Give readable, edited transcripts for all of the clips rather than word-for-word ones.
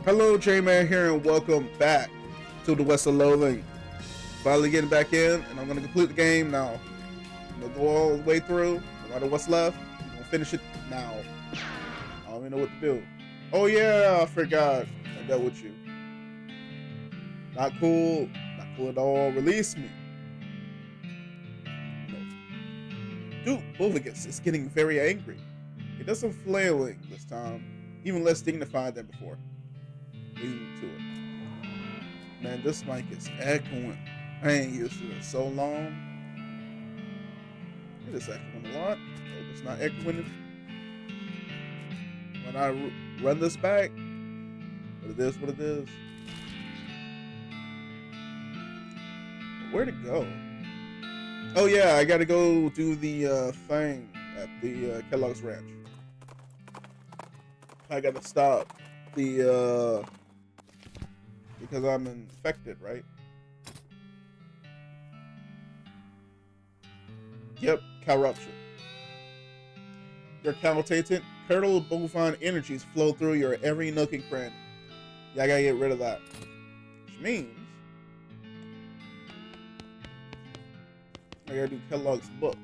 Hello, Jman here, and welcome back to the West of Loathing. Finally getting back in, and I'm going to complete the game now. I'm going to go all the way through, no matter what's left. I'm going to finish it now. I don't even know what to do. Oh yeah, I forgot. I dealt with you. Not cool. Not cool at all. Release me. No. Dude, Bulligus is getting very angry. It does some flailing this time, even less dignified than before. Leading to it. Man, this mic is echoing. I ain't used to it so long. It is echoing a lot. Oh, it's not echoing. When I run this back, but it is what it is. Where'd it go? Oh yeah, I gotta go do the thing at the Kellogg's Ranch. I gotta stop the because I'm infected, right? Yep, corruption. Your calcitated curdled bovine energies flow through your every nook and cranny. Yeah, I gotta get rid of that. Which means I gotta do Kellogg's book.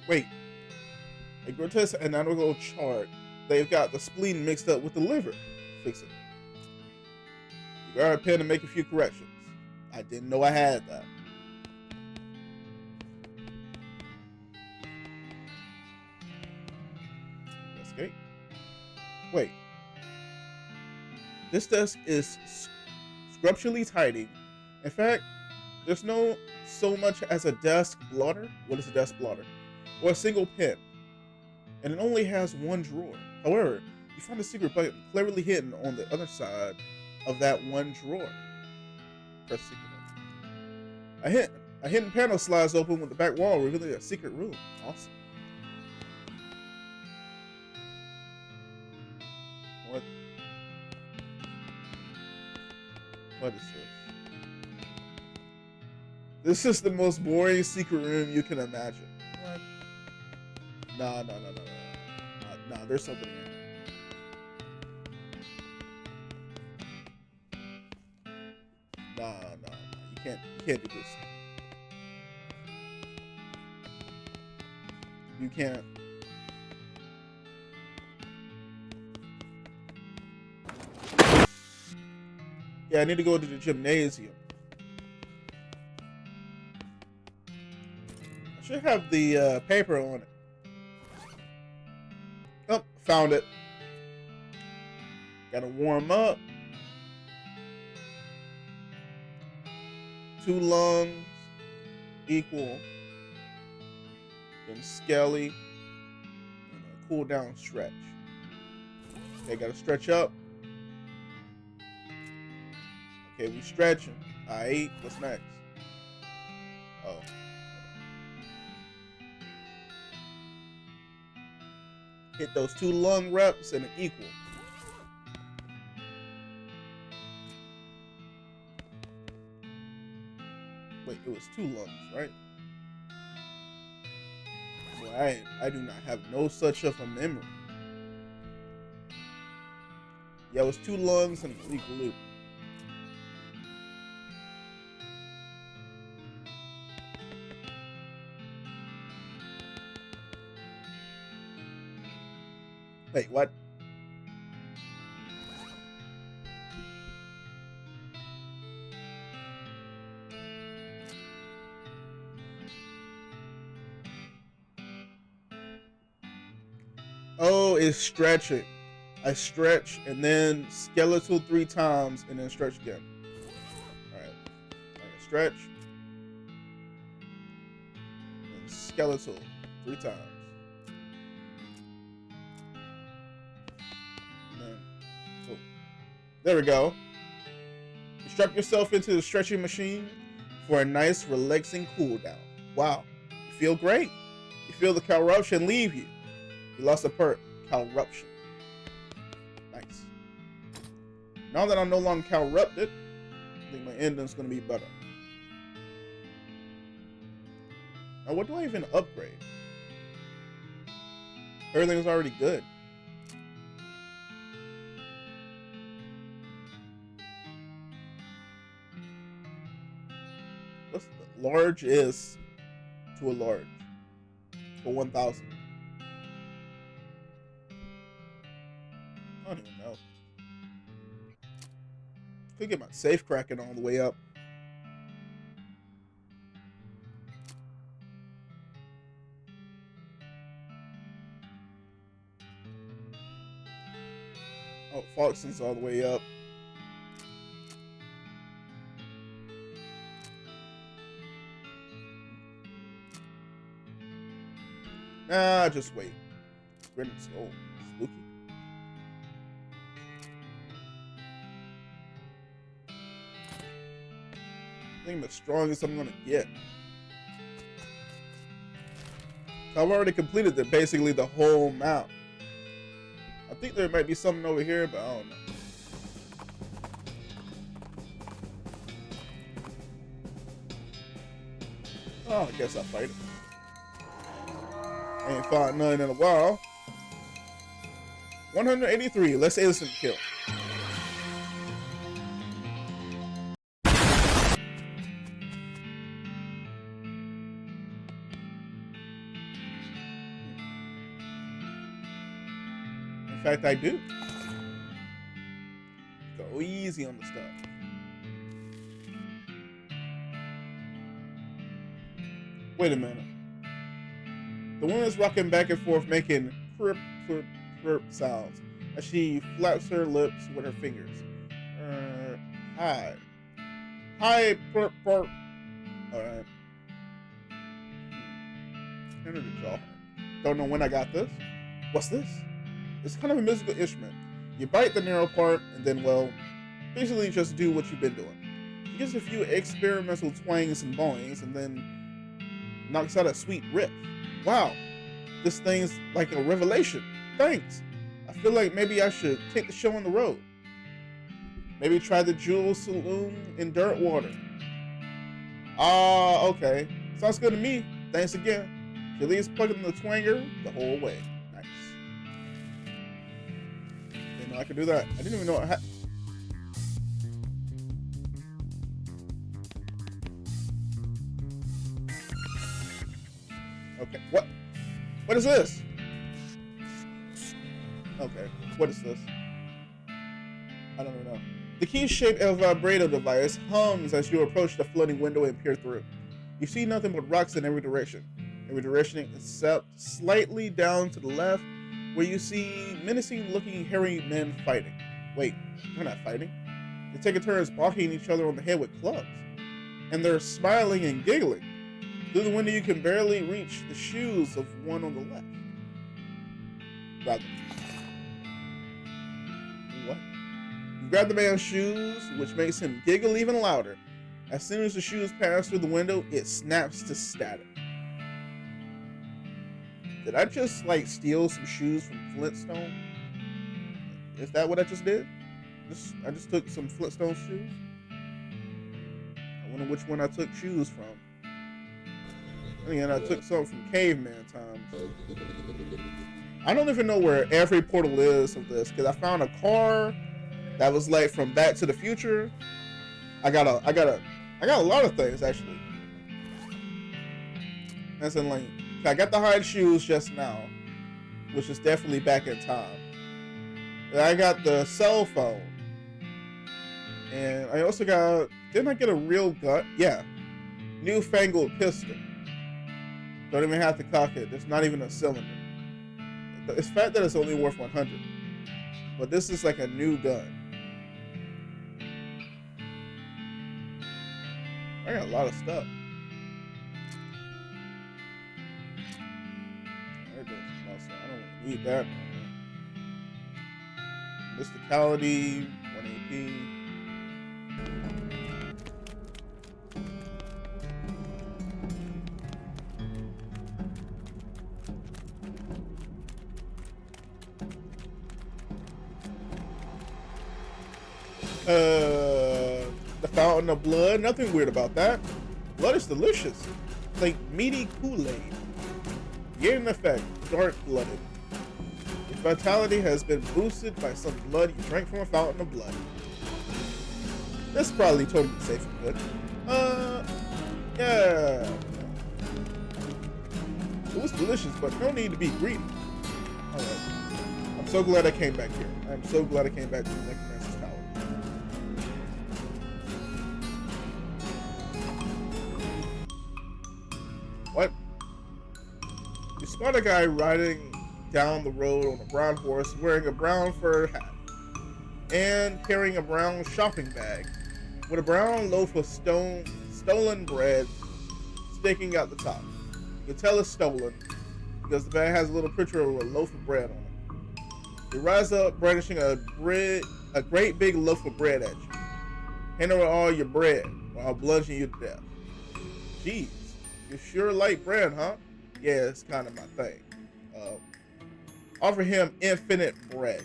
Wait, a grotesque anatomical chart. They've got the spleen mixed up with the liver. Fix it. You got a pen to make a few corrections. I didn't know I had that. Escape. Wait. This desk is scrumptiously tidy. In fact, there's no so much as a desk blotter. What is a desk blotter? Or a single pen, and it only has one drawer. However, you find a secret button cleverly hidden on the other side of that one drawer. Press secret button. A hidden panel slides open with the back wall, revealing a secret room. Awesome. What? What is this? This is the most boring secret room you can imagine. What? No. Nah, there's something in here. Nah. You can't do this. You can't. Yeah, I need to go to the gymnasium. I should have the paper on it. Oh, found it. Gotta warm up. 2 lungs equal. Then skelly. And a cool down stretch. Okay, gotta stretch up. Okay, we stretching. Alright, what's next? Oh. Hit those 2 lung reps and an equal. Wait, it was 2 lungs, right? Well, I do not have no such of a memory. Yeah, it was 2 lungs and an equal loop. Wait, what? Oh, it's stretching. I stretch and then skeletal 3 times and then stretch again. Alright. Stretch. And skeletal 3 times. There we go. You strap yourself into the stretching machine for a nice, relaxing cool down. Wow, you feel great. You feel the corruption leave you. You lost a perk, corruption. Nice. Now that I'm no longer corrupted, I think my ending's gonna be better. Now, what do I even upgrade? Everything's already good. What's the large is to a large for 1,000? I don't even know. Could get my safe cracking all the way up. Oh, Foxton's all the way up. Nah, just wait. Granite Skull. Spooky. I think the strongest I'm gonna get. I've already completed basically the whole map. I think there might be something over here, but I don't know. Oh, I guess I'll fight it. Ain't fought none in a while. 183. Let's instant kill. In fact, I do. Go easy on the stuff. Wait a minute. The woman is rocking back and forth, making chirp, chirp, chirp sounds as she flaps her lips with her fingers. Hi. Hi, chirp, chirp. Alright. Enter the jaw. Don't know when I got this. What's this? It's kind of a musical instrument. You bite the narrow part and then, well, basically just do what you've been doing. She gives a few experimental twangs and boings and then knocks out a sweet riff. Wow, this thing's like a revelation. Thanks. I feel like maybe I should take the show on the road. Maybe try the Jewel Saloon in Dirtwater. Ah, okay. Sounds good to me. Thanks again. She leaves plugging the twanger the whole way. Nice. Didn't know I could do that. I didn't even know I had. Okay, what is this? Okay, what is this? I don't know. The key-shaped vibrato device hums as you approach the floating window and peer through. You see nothing but rocks in every direction except slightly down to the left, where you see menacing-looking hairy men fighting. Wait, they're not fighting. They take turns barking each other on the head with clubs, and they're smiling and giggling. Through the window, you can barely reach the shoes of one on the left. Grab them. What? You grab the man's shoes, which makes him giggle even louder. As soon as the shoes pass through the window, it snaps to static. Did I just, like, steal some shoes from Flintstone? Is that what I just did? I just took some Flintstone shoes? I wonder which one I took shoes from. And I took some from caveman times. I don't even know where every portal is of this, because I found a car that was like from Back to the Future. I got a lot of things actually. That's in like I got the hide shoes just now, which is definitely back in time. And I got the cell phone, and I also got. Didn't I get a real gun? Yeah, newfangled pistol. Don't even have to cock it. There's not even a cylinder. It's fact that it's only worth 100. But this is like a new gun. I got a lot of stuff. There goes muscle. I don't need that. Mysticality, 1 AP. The fountain of blood. Nothing weird about that. Blood is delicious. like meaty Kool-Aid. Gain effect, dark-blooded. Your vitality has been boosted by some blood you drank from a fountain of blood. That's probably totally safe and good. Yeah. It was delicious, but no need to be greedy. Alright. I'm so glad I came back here. I'm so glad I came back to the Necromancer's Tower. What? You spot a guy riding down the road on a brown horse wearing a brown fur hat and carrying a brown shopping bag with a brown loaf of stolen bread sticking out the top. You can tell it's stolen because the bag has a little picture of a loaf of bread on it. You rise up brandishing a great big loaf of bread at you. Hand over all your bread while bludgeoning you to death. Jeez, you sure like bread, huh? Yeah, it's kind of my thing. Offer him infinite bread.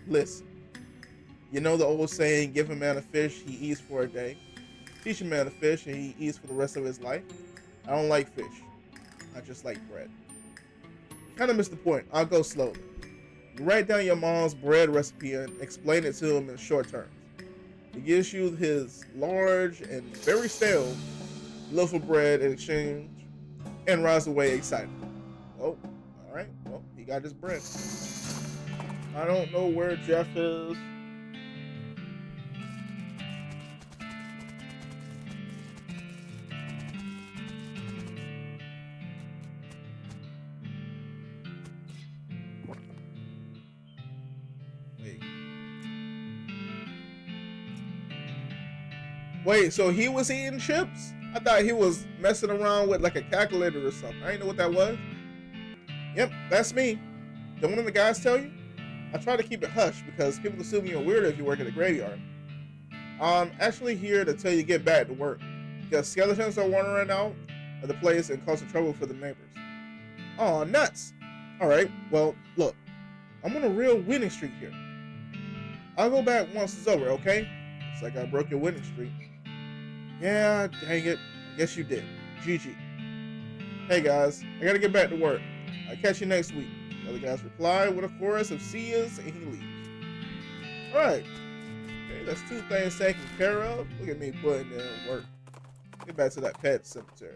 Listen, you know the old saying, give a man a fish, he eats for a day. Teach a man a fish, and he eats for the rest of his life. I don't like fish. I just like bread. You kind of missed the point. I'll go slowly. You write down your mom's bread recipe and explain it to him in short terms. He gives you his large and very stale loaf of bread in exchange and rides away excited. Oh, alright. Well, he got his bread. I don't know where Jeff is. Wait, so he was eating chips? I thought he was messing around with like a calculator or something. I didn't know what that was. Yep, that's me. Don't one of the guys tell you? I try to keep it hush because people assume you're weird if you work at a graveyard. I'm actually here to tell you to get back to work because skeletons are wandering out of the place and causing trouble for the neighbors. Aw, nuts. Alright, well, look. I'm on a real winning streak here. I'll go back once it's over, okay? It's like I broke your winning streak. Yeah, dang it. I guess you did. GG. Hey guys, I gotta get back to work. I'll catch you next week. The other guys reply with a chorus of see yas and he leaves. Alright. Okay, that's two things taken care of. Look at me putting in work. Get back to that pet cemetery.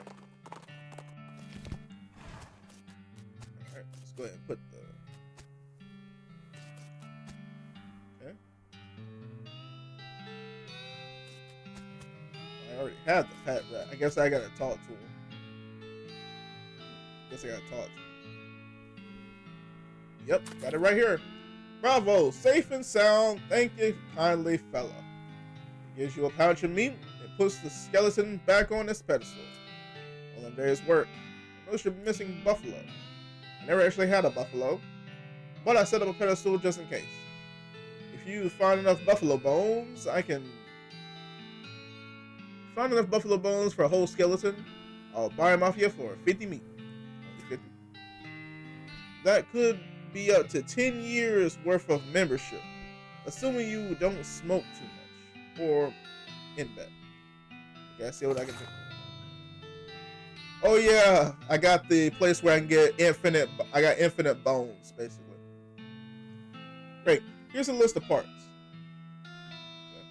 Alright, let's go ahead and put the... Okay. I already had the pet rat. I guess I gotta talk to him. Guess I gotta talk to him. Yep, got it right here. Bravo, safe and sound. Thank you kindly, fella. He gives you a pouch of meat and puts the skeleton back on its pedestal. Well, a day's work. I noticed you're missing buffalo. I never actually had a buffalo, but I set up a pedestal just in case. If you find enough buffalo bones, I can... Find enough buffalo bones for a whole skeleton, I'll buy them off you for 50 meat. Only 50. That could be up to 10 years worth of membership, assuming you don't smoke too much or in bed. Okay, I see what I can do. Oh yeah, I got the place where I can get infinite. I got infinite bones, basically. Great. Here's a list of parts. Okay.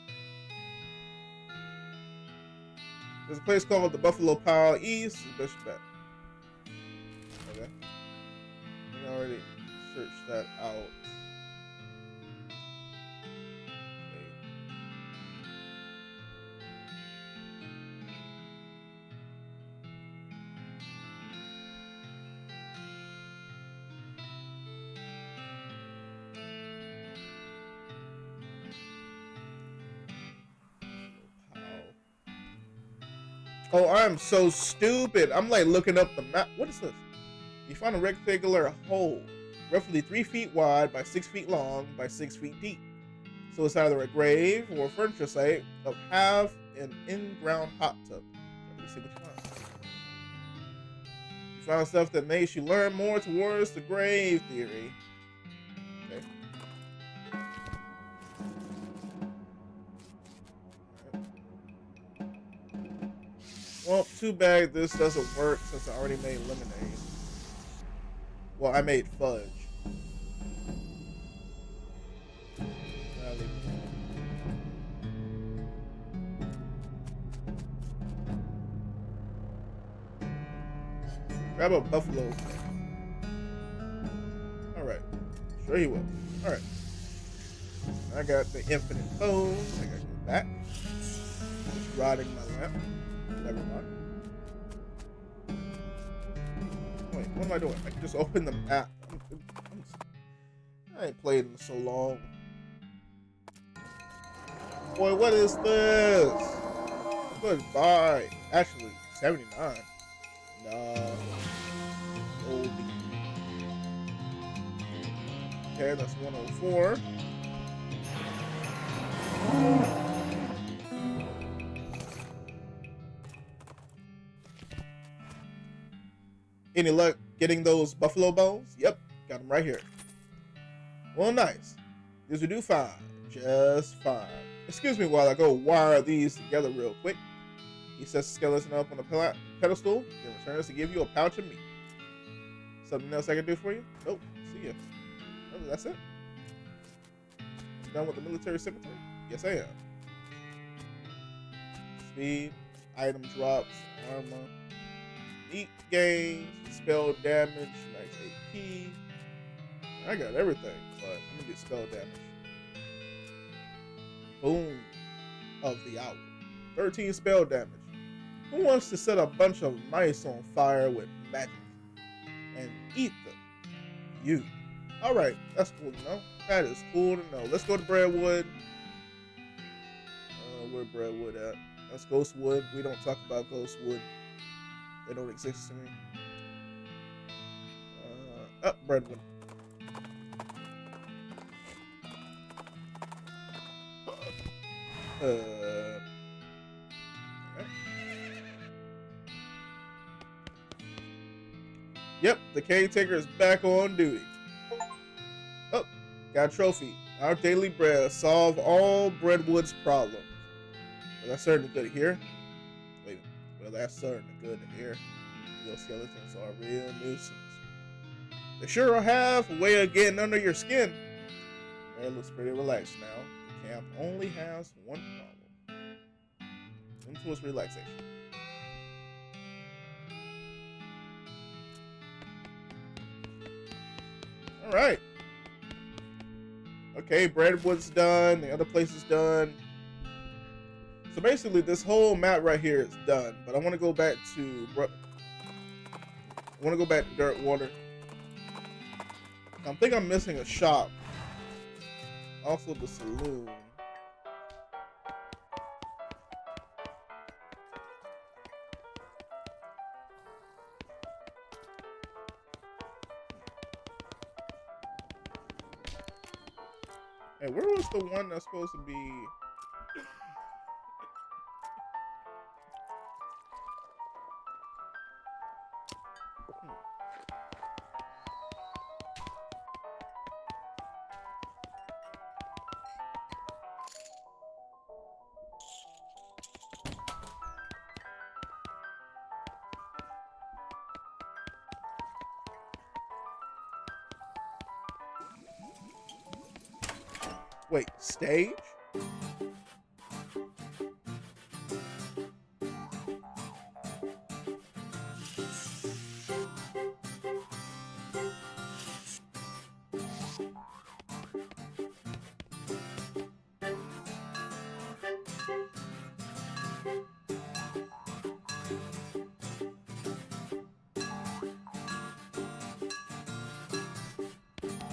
There's a place called the Buffalo Pile East. Bishop Bet. Okay. I already search that out. Okay. Oh, I'm so stupid. I'm like looking up the map. What is this? You find a rectangular hole, roughly 3 feet wide by 6 feet long by 6 feet deep. So it's either a grave or a furniture site of half an in-ground hot tub. Let me see what you find. You found stuff that makes you learn more towards the grave theory. Okay. Well, too bad this doesn't work since I already made lemonade. Well, I made fudge. I'll leave it alone. Grab a buffalo. Alright. Sure he will. Alright. I got the infinite bones. I gotta go back. Just rotting my lamp. Never mind. Wait, what am I doing? I can just open the map. I ain't played in so long. Boy, what is this? Goodbye. Actually, 79. Nah. Oldie. Okay, that's 104. Any luck getting those buffalo bones? Yep, got them right here. Well, nice. These will do fine. Just fine. Excuse me while I go wire these together real quick. He sets the skeleton up on the pedestal, then returns to give you a pouch of meat. Something else I can do for you? Nope. See ya. Oh, that's it? Done with the military cemetery? Yes, I am. Speed, item drops, armor, neat gains, spell damage, max AP. I got everything, but I'm gonna get spell damage. Boom of the hour. 13 spell damage. Who wants to set a bunch of mice on fire with magic and eat them? You. Alright, that's cool to know. That is cool to know. Let's go to Breadwood. Where Breadwood at? That's Ghostwood. We don't talk about Ghostwood. They don't exist to me. Breadwood. Okay. Yep, the caretaker is back on duty. Oh, got a trophy. Our daily bread. Solve all Breadwood's problems. Well, that's certainly good to hear. Wait, well, that's certainly good to hear. Those skeletons are a real nuisance. They sure have a way of getting under your skin. It looks pretty relaxed now. The camp only has one problem. Into its relaxation. Alright. Okay, Breadwood's done. The other place is done. So basically, this whole map right here is done. But I want to go back to Dirtwater. I think I'm missing a shop. Also the saloon. Hey, where was the one that's supposed to be? Wait, stage?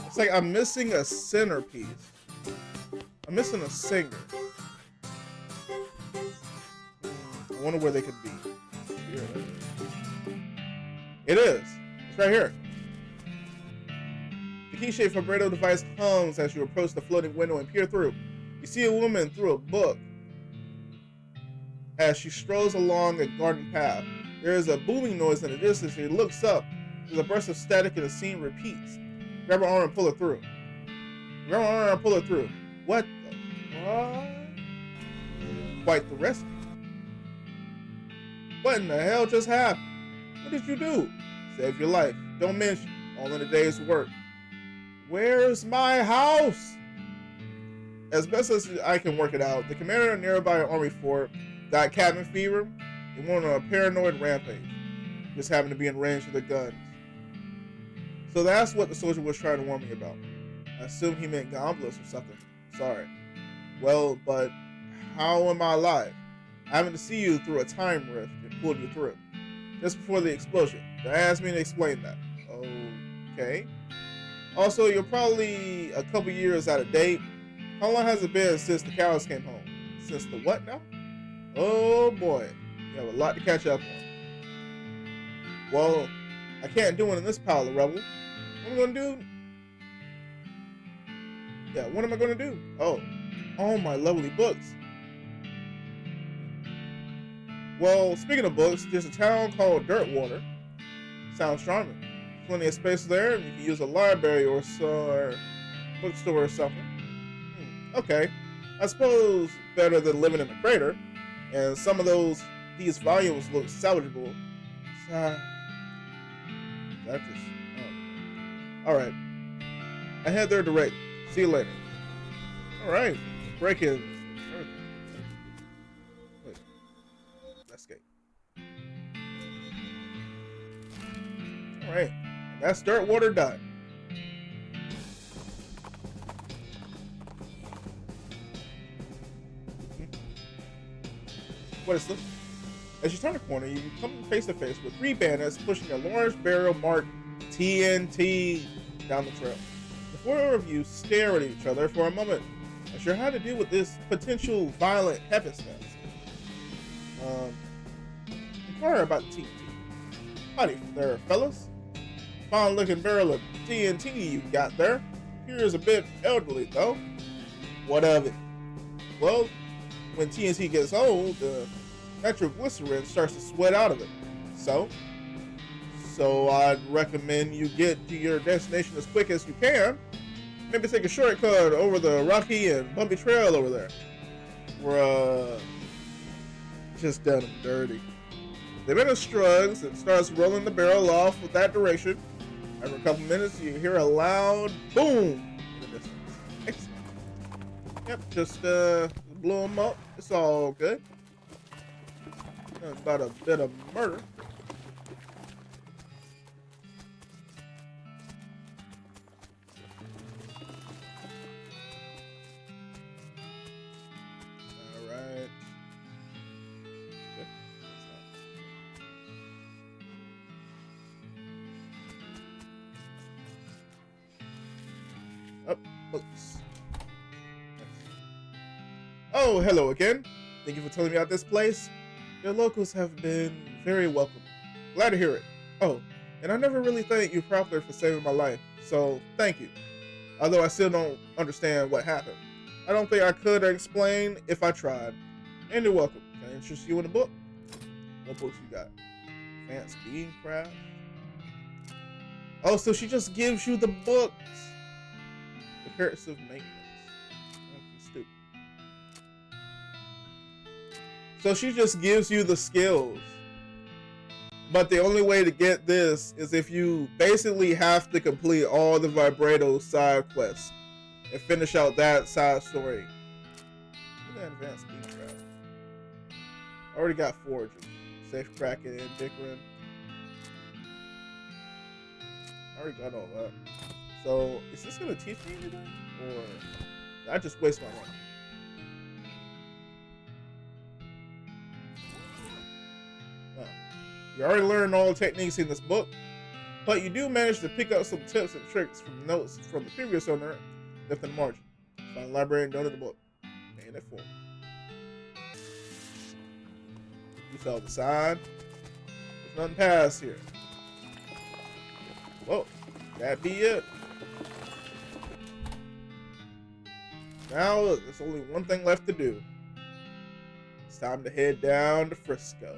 It's like I'm missing a centerpiece. I'm missing a singer. I wonder where they could be. Here it is. It's right here. The key shaped vibrato device hums as you approach the floating window and peer through. You see a woman through a book as she strolls along a garden path. There is a booming noise in the distance. She looks up. There's a burst of static and the scene repeats. Grab her arm and pull her through. Grab her arm and pull her through. What the? What? Quite the rescue. What in the hell just happened? What did you do? Save your life. Don't mention. All in a day's work. Where's my house? As best as I can work it out, the commander of a nearby army fort got cabin fever and went on a paranoid rampage. Just happened to be in range of the guns. So that's what the soldier was trying to warn me about. I assumed he meant goblins or something. Sorry. Well, but how am I alive? Having to see you through a time rift and pulled you through. Just before the explosion. They asked me to explain that. Okay. Also, you're probably a couple years out of date. How long has it been since the cows came home? Since the what now? Oh boy. You have a lot to catch up on. Well, I can't do it in this pile of rubble. What am I gonna do? Yeah, what am I gonna do? Oh, all my lovely books. Well, speaking of books, there's a town called Dirtwater. Sounds charming. Plenty of space there, and you can use a library or bookstore or something. Okay, I suppose better than living in a crater. And some of these volumes look salvageable. That just. All right, I head there direct. See you later. All right, break in. Wait, escape. All right, that's Dirtwater done. What is this? As you turn the corner, you come face to face with three bandits pushing a large barrel marked TNT down the trail. The four of you stare at each other for a moment, unsure how to deal with this potential violent happenstance. Inquire about the TNT. Howdy there, fellas. Fine looking barrel of TNT you got there. Appears a bit elderly, though. What of it? Well, when TNT gets old, the nitroglycerin starts to sweat out of it. So I'd recommend you get to your destination as quick as you can. Maybe take a shortcut over the rocky and bumpy trail over there. We're just done them dirty. The man shrugs and starts rolling the barrel off with that direction. After a couple minutes, you hear a loud boom in the distance. Excellent. Yep, just blew them up. It's all good. About a bit of murder. Alright. Up, books. Oh, hello again. Thank you for telling me about this place. Your locals have been very welcoming. Glad to hear it. Oh, and I never really thanked you properly for saving my life, so thank you. Although I still don't understand what happened. I don't think I could explain if I tried. And you're welcome. Can I interest you in a book? What books you got? Advanced Being Craft? Oh, so she just gives you the books. Recursive maintenance. Stupid. So she just gives you the skills. But the only way to get this is if you basically have to complete all the vibrato side quests and finish out that side story. Look at that advanced speed craft. I already got foraging, safe cracking, and dickering. I already got all that. So is this gonna teach me anything, or did I just waste my money? You already learned all the techniques in this book, but you do manage to pick up some tips and tricks from notes from the previous owner left in the margin. Find the library and donate the book. Paying it forward. You saw the sign. There's nothing past here. Whoa, that be it. Now there's only one thing left to do. It's time to head down to Frisco.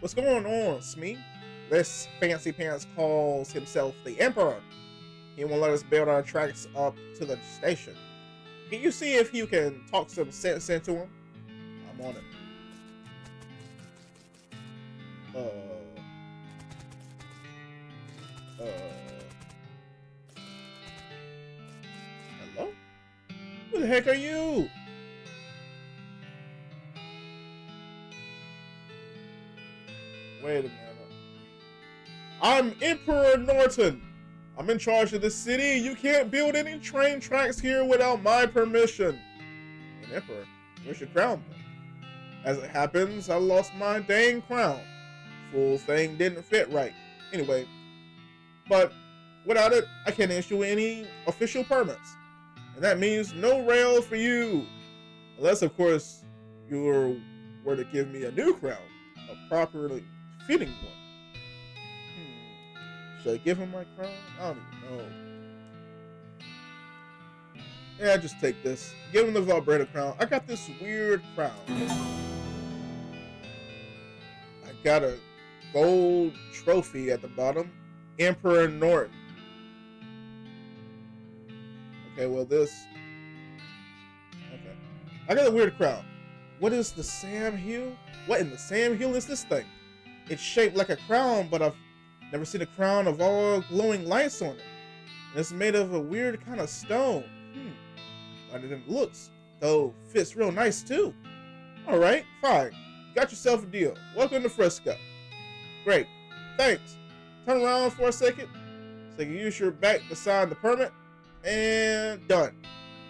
What's going on, Smee? This fancy pants calls himself the Emperor. He won't let us build our tracks up to the station. Can you see if you can talk some sense into him? I'm on it. Hello? Who the heck are you? Wait a minute. I'm Emperor Norton. I'm in charge of this city. You can't build any train tracks here without my permission. And Emperor, where's your crown then? As it happens, I lost my dang crown. Full thing didn't fit right. Anyway, but without it, I can't issue any official permits. And that means no rail for you. Unless, of course, you were to give me a new crown. A properly fitting one. Should I give him my crown? I don't even know. Yeah, just take this. Give him the vibrator crown. I got this weird crown. I got a gold trophy at the bottom. Emperor Norton. Okay, well this. Okay. I got a weird crown. What is the Sam Hill? What in the Sam Hill is this thing? It's shaped like a crown, but I've never seen a crown of all glowing lights on it. And it's made of a weird kind of stone. Better than it looks, though fits real nice too. Alright, fine. Got yourself a deal. Welcome to Frisco. Great. Thanks. Turn around for a second so you can use your back to sign the permit. And done.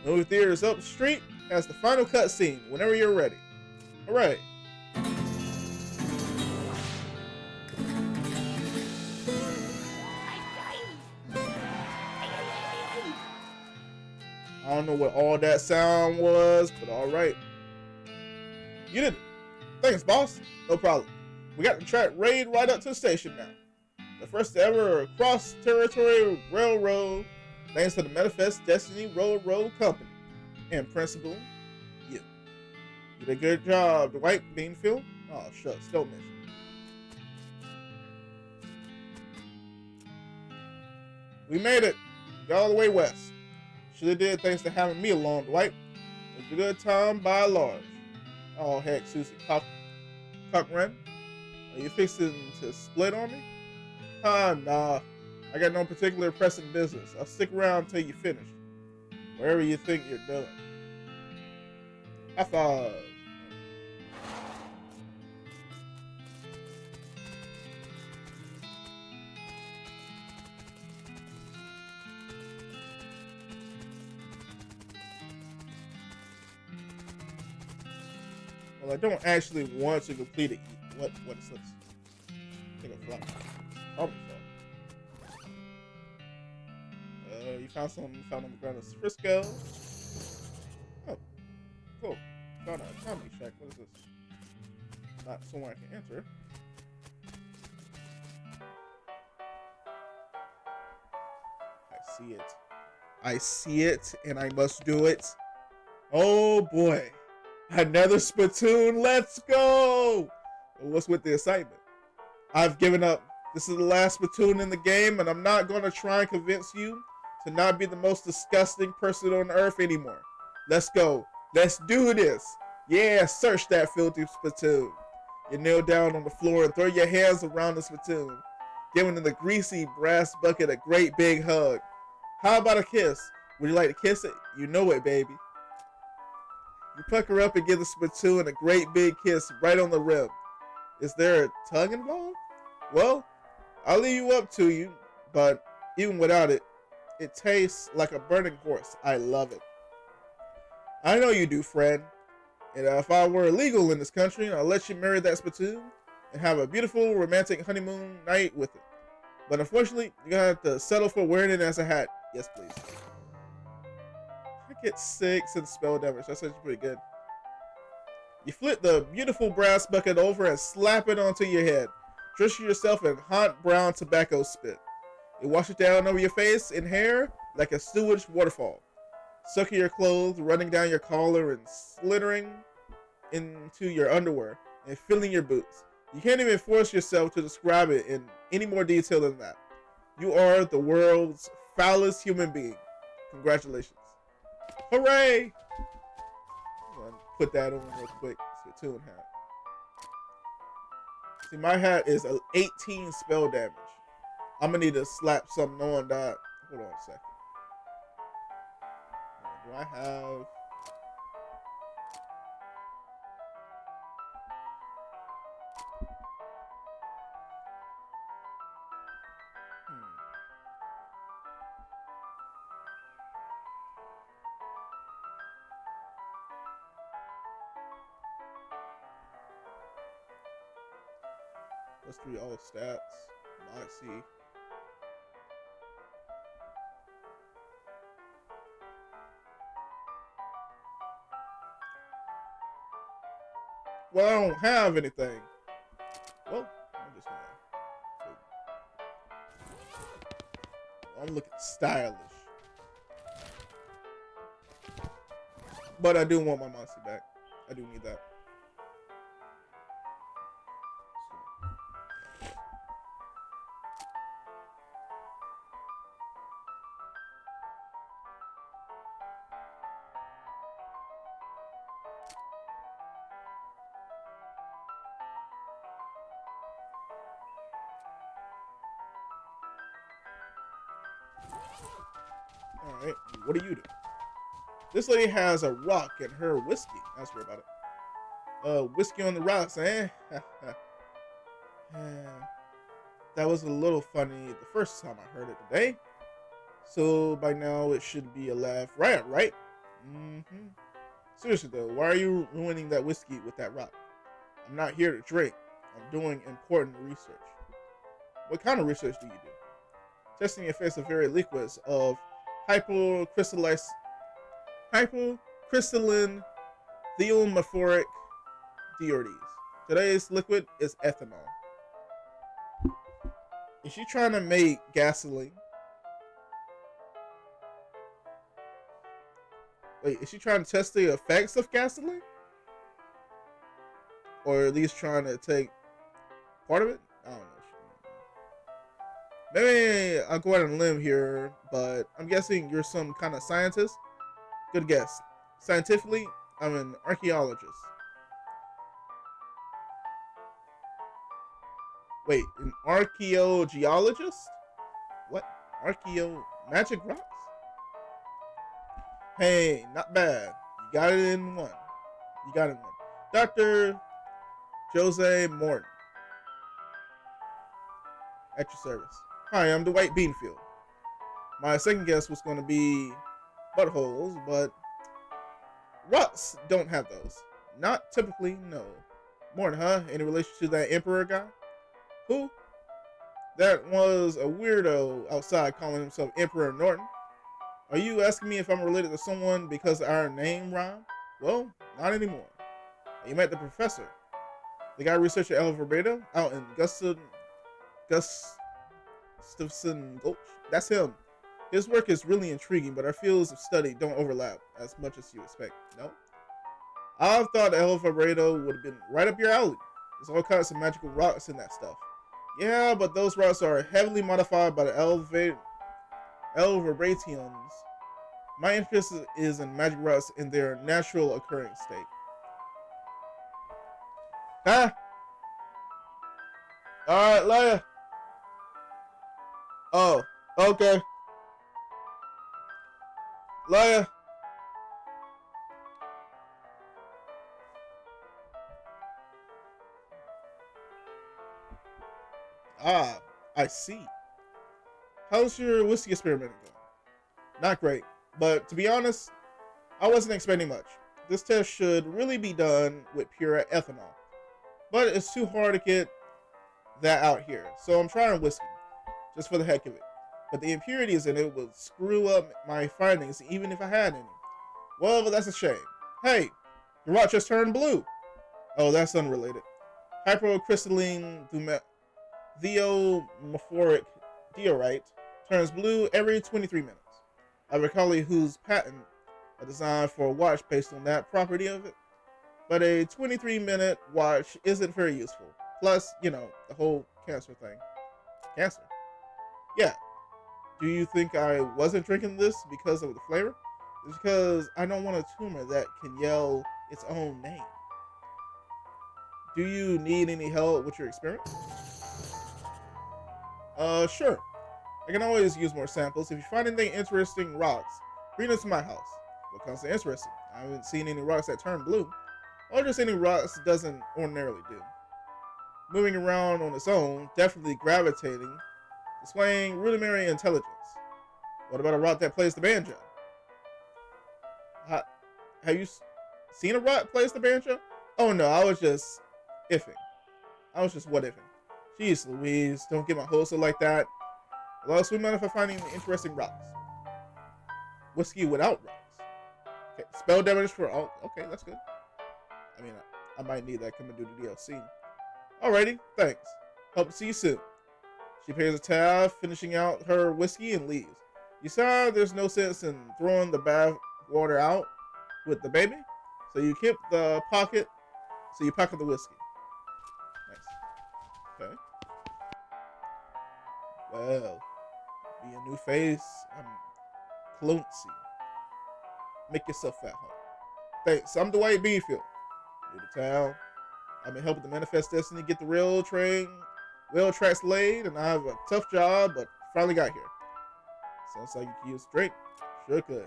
Movie theaters up the street has the final cutscene whenever you're ready. Alright. I don't know what all that sound was, but alright. You did it. Thanks, boss. No problem. We got the track raid right up to the station now. The first ever cross-territory railroad, thanks to the Manifest Destiny Railroad Company. And principal, you. You did a good job, Dwight Beanfield. Oh, shucks, don't mention. We made it. Got all the way west. Should did thanks to having me along, Dwight. It was a good time by large. Oh, heck, Susie Cochran. Are you fixing to split on me? Nah. I got no particular pressing business. I'll stick around until you finish. Wherever you think you're doing. I thought... Well, I don't actually want to complete it. What is this? Take a flight. Probably so. You found something found on the ground in Frisco. Oh, cool. Found a comedy shack. What is this? Not somewhere I can enter. I see it. I see it, and I must do it. Oh boy. Another Splatoon, let's go! What's with the excitement? I've given up. This is the last Splatoon in the game, and I'm not going to try and convince you to not be the most disgusting person on earth anymore. Let's go. Let's do this. Yeah, search that filthy Splatoon. You kneel down on the floor and throw your hands around the Splatoon, giving the greasy brass bucket a great big hug. How about a kiss? Would you like to kiss it? You know it, baby. You pucker up and give the Splatoon a great big kiss right on the rim. Is there a tongue involved? Well, I'll leave you up to you, but even without it, it tastes like a burning horse. I love it. I know you do, friend. And if I were illegal in this country, I'll let you marry that Splatoon and have a beautiful romantic honeymoon night with it. But unfortunately, you're going to have to settle for wearing it as a hat. Yes, please. I get 6 in spell damage. That's actually pretty good. You flip the beautiful brass bucket over and slap it onto your head. Drench yourself in hot brown tobacco spit. You wash it down over your face and hair like a sewage waterfall. Soaking your clothes, running down your collar and slithering into your underwear and filling your boots. You can't even force yourself to describe it in any more detail than that. You are the world's foulest human being. Congratulations. Hooray! I'm gonna put that on real quick. Spittoon hat. See, my hat is 18 spell damage. I'm gonna need to slap something on that. Hold on a second. Do I have... Let's do all stats. Moxie. Well, I don't have anything. Well, I'm just gonna... I'm looking stylish. But I do want my Moxie back. I do need that. Alright, what do you do? This lady has a rock in her whiskey. Ask her about it. Whiskey on the rocks, eh? That was a little funny the first time I heard it today. So by now it should be a laugh riot, right? Mm-hmm. Seriously though, why are you ruining that whiskey with that rock? I'm not here to drink. I'm doing important research. What kind of research do you do? Testing the effects of various liquids of hypocrystalline thiomaphoric deodes. Today's liquid is ethanol. Is she trying to make gasoline? Wait, is she trying to test the effects of gasoline? Or at least trying to take part of it? I don't know. Maybe I'll go out on a limb here, but I'm guessing you're some kind of scientist? Good guess. Scientifically, I'm an archaeologist. Wait, an archaeogeologist? What? Magic rocks? Hey, not bad. You got it in one. Dr. Jose Morton. At your service. Hi, I'm Dwight Beanfield. My second guess was going to be buttholes, but rocks don't have those. Not typically, no. Morton, huh? Any relation to that emperor guy? Who? That was a weirdo outside calling himself Emperor Norton. Are you asking me if I'm related to someone because our name rhyme? Well, not anymore. You met the professor. The guy researcher El Verbatim out in Gustafson Gulch. That's him. His work is really intriguing, but our fields of study don't overlap as much as you expect. No? I thought El Verbatim would have been right up your alley. There's all kinds of magical rocks in that stuff. Yeah, but those rocks are heavily modified by the El Verbatimians. My interest is in magic rocks in their natural occurring state. Huh? Alright, Leia. Oh, okay. Leia. Ah, I see. How's your whiskey experiment going? Not great, but to be honest, I wasn't expecting much. This test should really be done with pure ethanol, but it's too hard to get that out here, so I'm trying whiskey, just for the heck of it. But the impurities in it would screw up my findings even if I had any. Well, that's a shame. Hey, your rock just turned blue. Oh, that's unrelated. Hypocrystalline thiomaphoric diorite turns blue every 23 minutes. I recall whose patent a design for a watch based on that property of it, but a 23-minute watch isn't very useful. Plus, you know, the whole cancer thing. Cancer? Yeah. Do you think I wasn't drinking this because of the flavor? It's because I don't want a tumor that can yell its own name. Do you need any help with your experiment? Sure. I can always use more samples. If you find anything interesting rocks, bring them to my house. What counts as interesting? I haven't seen any rocks that turn blue. Or just any rocks doesn't ordinarily do. Moving around on its own, definitely gravitating, displaying rudimentary intelligence. What about a rock that plays the banjo? Have you seen a rock plays the banjo? Oh no, I was just ifing. I was just what ifing. Jeez Louise, don't get my hopes up like that. Well, we mind if I find any interesting rocks? Whiskey without rocks. Okay, spell damage for all. Okay, that's good. I mean, I might need that coming to the DLC. Alrighty, thanks. Hope to see you soon. She pays a tab, finishing out her whiskey and leaves. You saw there's no sense in throwing the bath water out with the baby, so you keep the pocket. So you pocket the whiskey. Nice. Okay. Well, be a new face. I'm Cluncy. Make yourself at home. Thanks. I'm Dwight Beanfield. New to town. I've been helping the Manifest Destiny get the rail tracks laid, and I have a tough job, but finally got here. Sounds like you could use a drink. Sure could.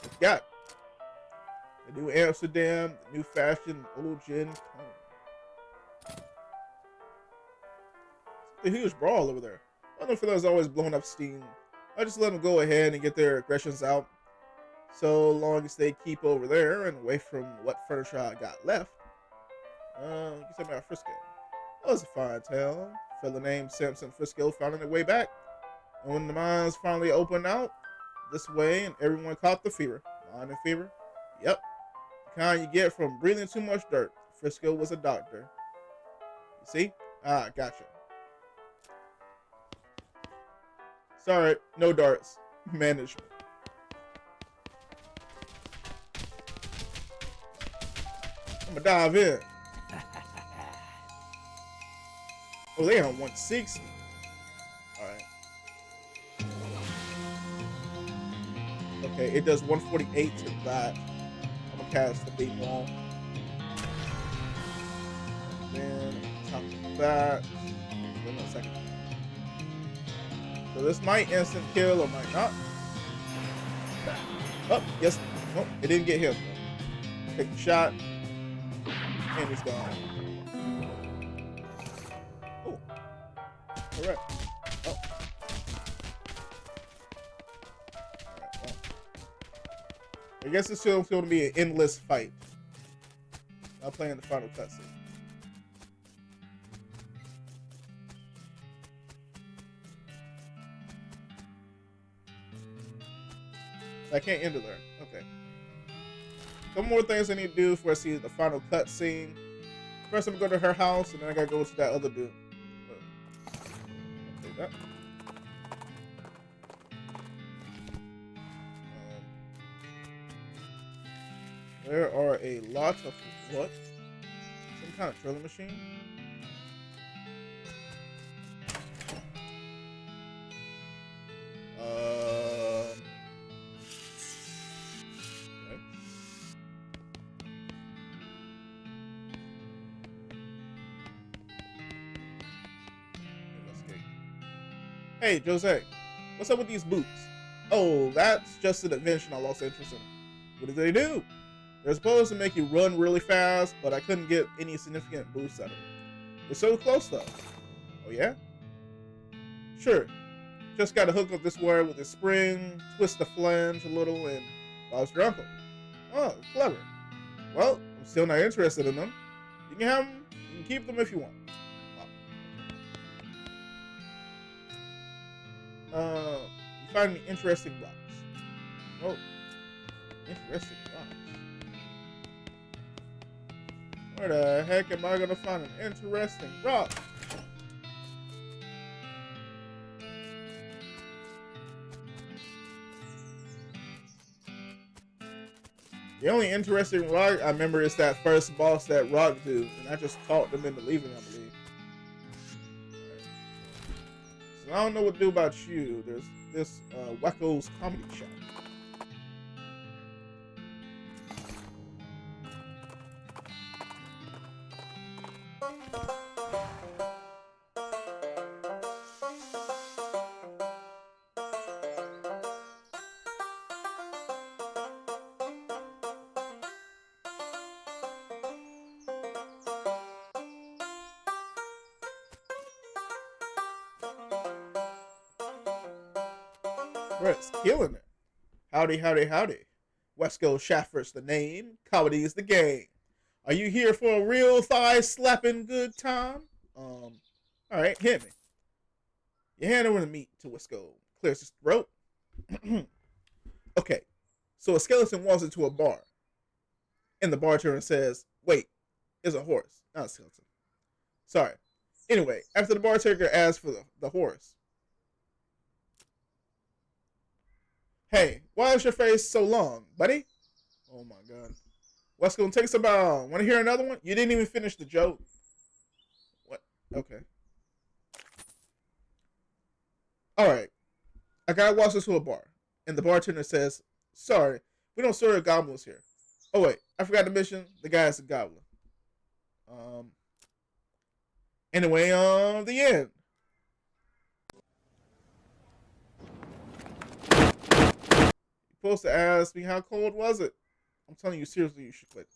What you got? The new Amsterdam, the new fashion, old gin cone. It's a huge brawl over there. I don't feel like it's always blowing up steam. I just let them go ahead and get their aggressions out. So long as they keep over there and away from what furniture I got left. You said about Frisco. That was a fine town. Fella named Samson Frisco found their way back. And when the mines finally opened out this way and everyone caught the fever. Mining fever? Yep. The kind you get from breathing too much dirt. Frisco was a doctor. You see? Ah, gotcha. Sorry, no darts. Management. I'm gonna dive in. Oh, they on 160. Alright. Okay, it does 148 to that. I'm gonna cast the big wall. Then on top of that. Wait a second. So this might instant kill or might not. Oh, yes. Nope, it didn't get him. Take the shot. And he's gone. Oh. Alright. Oh. Alright, well. I guess it's still going to be an endless fight. I'll play in the final cutscene. I can't end it there. Okay. Couple more things I need to do before I see the final cutscene. First, I'm gonna go to her house, and then I gotta go to that other dude. I'll take that. There are a lot of what? Some kind of drilling machine. Hey, Jose, what's up with these boots? Oh, that's just an invention I lost interest in. What do they do? They're supposed to make you run really fast, but I couldn't get any significant boosts out of them. They're so close though. Oh yeah? Sure. Just gotta hook up this wire with a spring, twist the flange a little, and Bob's your uncle. Oh, clever. Well, I'm still not interested in them. You can have them, you can keep them if you want. You find any interesting rocks? Oh, interesting rocks. Where the heck am I gonna find an interesting rock? The only interesting rock I remember is that first boss, that rock dude, and I just talked him into leaving, I believe. So I don't know what to do about you. There's this Wacko's Comedy Shop. Brett's killing it. Howdy, howdy, howdy. Wesco Shafford's the name. Comedy is the game. Are you here for a real thigh slapping good time? Alright, hit me. You hand over the meat to Wesco. Clears his throat. Okay, so a skeleton walks into a bar. And the bartender says, wait, it's a horse, not a skeleton. Sorry. Anyway, after the bartender asks for the horse. Hey, why is your face so long, buddy? Oh my god. What's gonna take some bow? Wanna hear another one? You didn't even finish the joke. What? Okay. Alright. A guy walks into a bar, and the bartender says, sorry, we don't serve goblins here. Oh wait, I forgot to mention, the guy is a goblin. Anyway, the end. You're supposed to ask me how cold was it? I'm telling you seriously, you should quit.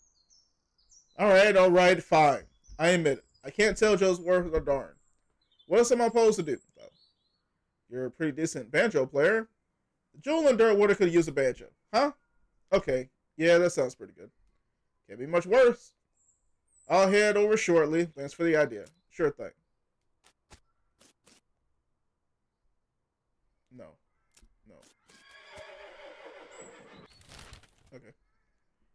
Alright, fine. I admit it. I can't tell Joe's worth or darn. What else am I supposed to do, though? You're a pretty decent banjo player. Jewel and Dirtwater could use a banjo. Huh? Okay. Yeah, that sounds pretty good. Can't be much worse. I'll head over shortly. Thanks for the idea. Sure thing. No. Okay.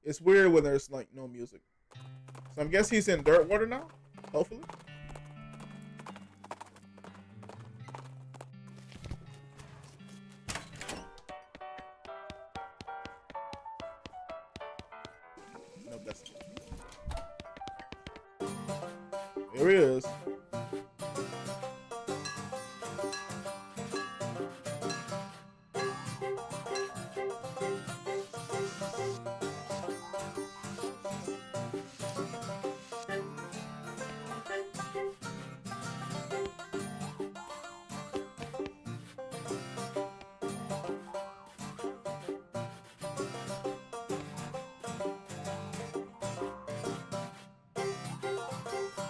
It's weird when there's, like, no music. So I'm guessing he's in Dirtwater now? Hopefully. Nope, that's it. Here he is.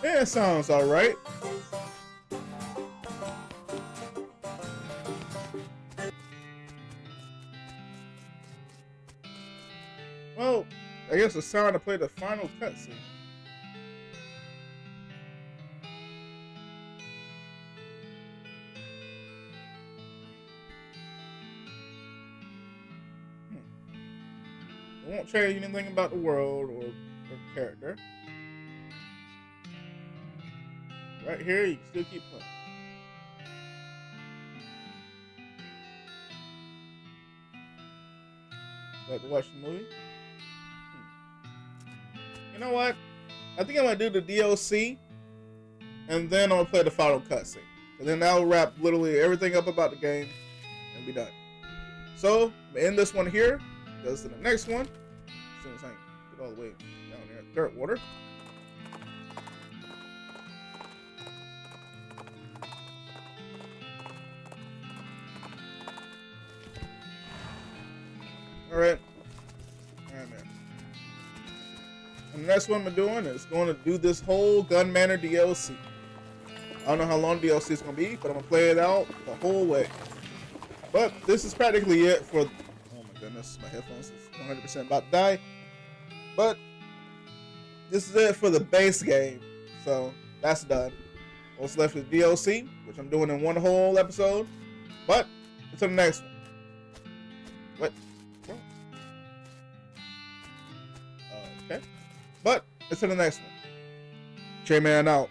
Yeah, it sounds alright. Well, I guess it's time to play the final cutscene. It won't change anything about the world or character. Right here, you can still keep playing. Like to watch the movie? You know what? I think I'm gonna do the DLC, and then I'm gonna play the final cutscene. And then that'll wrap literally everything up about the game, and be done. So, I'm gonna end this one here. Goes to the next one. As soon as I get all the way down there at Dirtwater. Alright, man. And the next one I'm doing is going to do this whole Gun Manor DLC. I don't know how long the DLC is going to be, but I'm going to play it out the whole way. But this is practically it for... Oh my goodness, my headphones is 100% about to die. But this is it for the base game. So that's done. What's left is DLC, which I'm doing in one whole episode. But until the next one. What? Okay. But until the next one. Jman out.